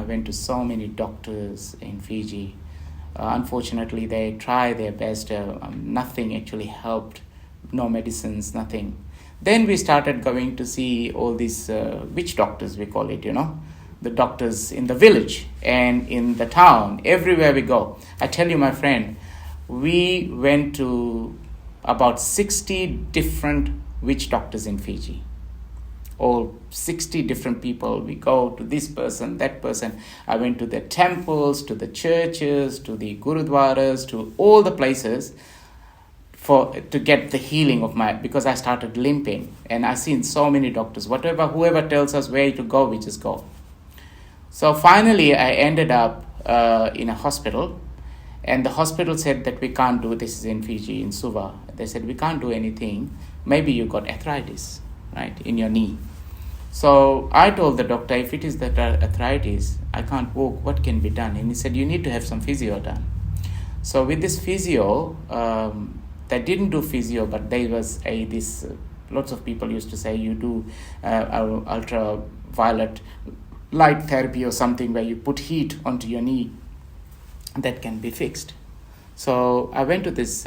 went to so many doctors in Fiji. Unfortunately, they tried their best. Nothing actually helped. No medicines, nothing. Then we started going to see all these witch doctors, we call it, the doctors in the village and in the town, everywhere we go. I tell you, my friend, we went to about 60 different witch doctors in Fiji. All 60 different people. We go to this person, that person. I went to the temples, to the churches, to the gurudwaras, to all the places to get the healing of because I started limping, and I've seen so many doctors. Whoever tells us where to go, we just go. So finally, I ended up in a hospital, and the hospital said that we can't do this. Is in Fiji, in Suva. They said we can't do anything. Maybe you got arthritis, right, in your knee. So I told the doctor, if it is that arthritis, I can't walk. What can be done? And he said, you need to have some physio done. So with this physio, they didn't do physio, but there was lots of people used to say you do ultraviolet light therapy or something where you put heat onto your knee. That can be fixed. So I went to this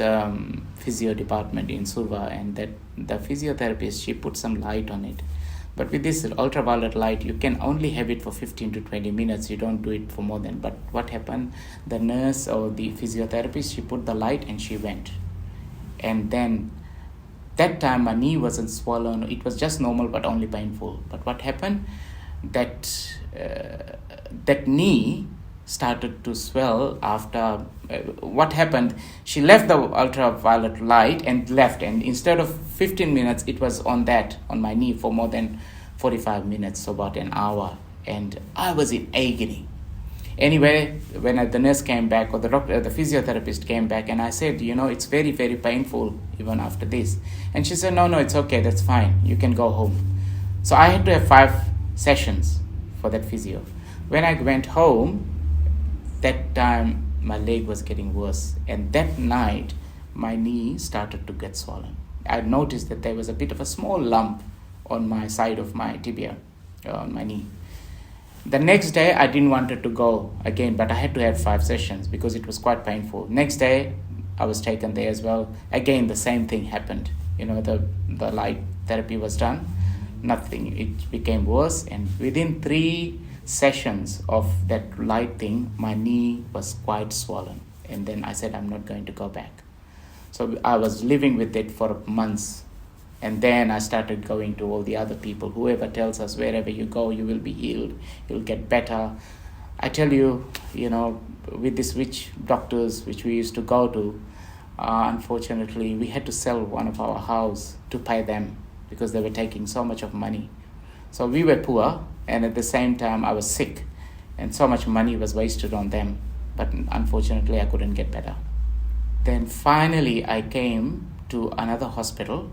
physio department in Suva, and that the physiotherapist, she put some light on it. But with this ultraviolet light, you can only have it for 15 to 20 minutes. You don't do it for more than. But what happened? The nurse or the physiotherapist, she put the light and she went. And then that time my knee wasn't swollen. It was just normal but only painful. But what happened? That knee started to swell after what happened. She left the ultraviolet light and left, and instead of 15 minutes it was on my knee for more than 45 minutes, so about an hour, and I was in agony. Anyway, when the nurse came back, or the physiotherapist came back, and I said, it's very, very painful even after this. And she said, no, it's okay, that's fine, you can go home. So I had to have 5 sessions for that physio. When I went home, that time my leg was getting worse, and that night my knee started to get swollen. I noticed that there was a bit of a small lump on my side of my tibia, on my knee. The next day I didn't want to go again, but I had to have 5 sessions because it was quite painful. Next day I was taken there as well. Again, the same thing happened. The light therapy was done. Nothing. It became worse, and within 3 sessions of that light thing, my knee was quite swollen. And then I said, I'm not going to go back. So I was living with it for months. And then I started going to all the other people. Whoever tells us wherever you go, you will be healed. You'll get better. I tell you, with these witch doctors which we used to go to, unfortunately, we had to sell one of our house to pay them because they were taking so much of money. So we were poor, and at the same time I was sick, and so much money was wasted on them. But unfortunately, I couldn't get better. Then finally, I came to another hospital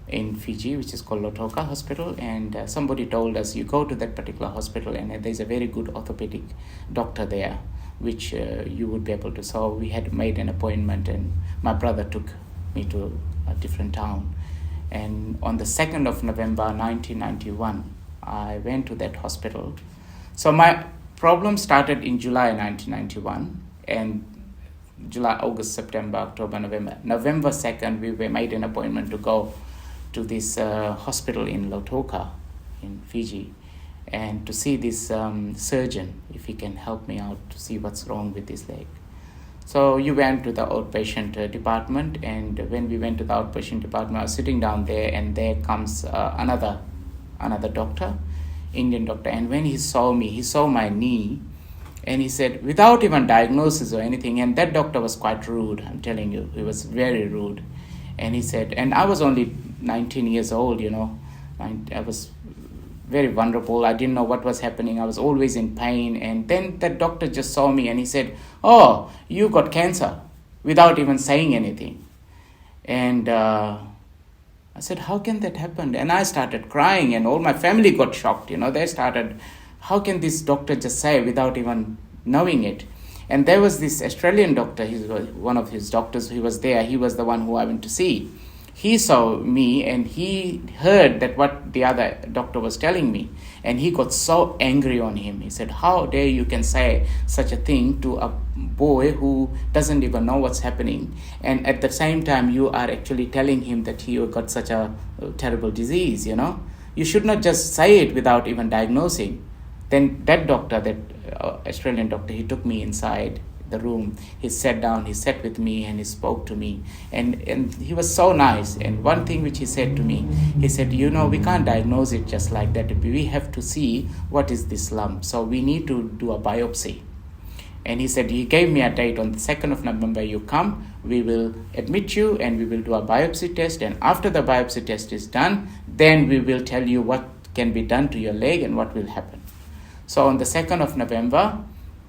in Fiji, which is called Lautoka Hospital, and somebody told us, you go to that particular hospital and there's a very good orthopedic doctor there, which you would be able to. So we had made an appointment, and my brother took me to a different town. And on the 2nd of November 1991, I went to that hospital. So my problem started in July 1991, and July, August, September, October, November. November 2nd, we made an appointment to go to this hospital in Lautoka in Fiji, and to see this surgeon, if he can help me out to see what's wrong with this leg. So you went to the outpatient department, and when we went to the outpatient department, I was sitting down there, and there comes another doctor, Indian doctor, and when he saw me, he saw my knee, and he said, without even diagnosis or anything, and that doctor was quite rude, I'm telling you, he was very rude. And he said, and I was only 19 years old, I was very vulnerable. I didn't know what was happening. I was always in pain. And then that doctor just saw me and he said, oh, you got cancer, without even saying anything. And I said, how can that happen? And I started crying, and all my family got shocked. They started, how can this doctor just say without even knowing it? And there was this Australian doctor, one of his doctors who was there. He was the one who I went to see. He saw me and he heard that what the other doctor was telling me, and he got so angry on him. He said, how dare you can say such a thing to a boy who doesn't even know what's happening, and at the same time you are actually telling him that he got such a terrible disease. You should not just say it without even diagnosing. Then that doctor, that Australian doctor, he took me inside the room. He sat down, he sat with me, and he spoke to me, and he was so nice. And one thing which he said to me, he said, we can't diagnose it just like that. We have to see what is this lump, so we need to do a biopsy. And he said, he gave me a date on the 2nd of November, you come, we will admit you and we will do a biopsy test, and after the biopsy test is done, then we will tell you what can be done to your leg and what will happen. So on the 2nd of November,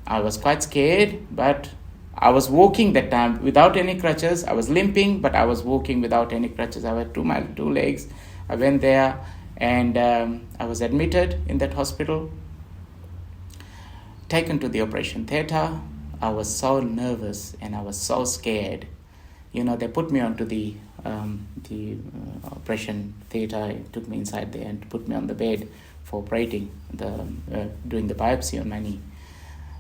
I was quite scared, but I was walking that time without any crutches. I was limping, but I was walking without any crutches. I had two legs. I went there, and I was admitted in that hospital, taken to the operation theatre. I was so nervous and I was so scared. They put me onto the operation theatre, took me inside there and put me on the bed for operating, doing the biopsy on my knee.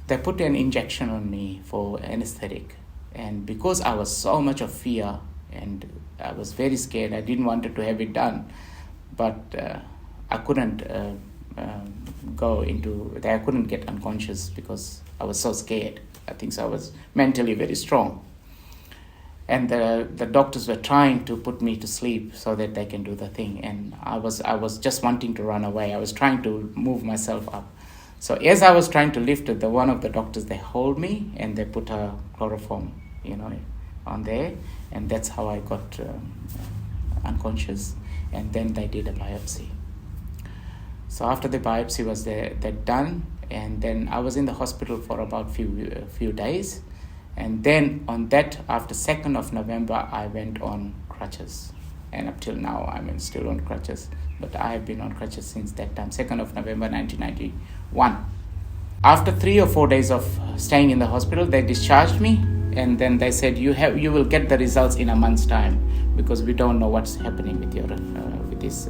They put an injection on me for anesthetic, and because I was so much of fear and I was very scared, I didn't want to have it done, but I couldn't I couldn't get unconscious because I was so scared. I think so I was mentally very strong, and the doctors were trying to put me to sleep so that they can do the thing, and I was just wanting to run away. I was trying to move myself up. So as I was trying to lift it, one of the doctors, they hold me and they put a chloroform, on there, and that's how I got unconscious. And then they did a biopsy. So after the biopsy was done, and then I was in the hospital for about few days, and then on that, after 2nd of November, I went on crutches, and up till now I'm still on crutches. But I have been on crutches since that time, 2nd of November 1991. After 3 or 4 days of staying in the hospital, they discharged me, and then they said, you will get the results in a month's time, because we don't know what's happening with your with this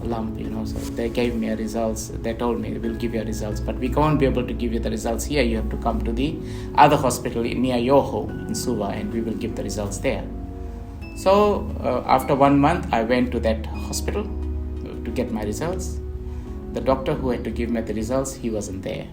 lump. So they gave me results. They told me, we'll give you results, but we won't be able to give you the results here. You have to come to the other hospital near your home in Suva, and we will give the results there. So after 1 month, I went to that hospital to get my results. The doctor who had to give me the results, he wasn't there.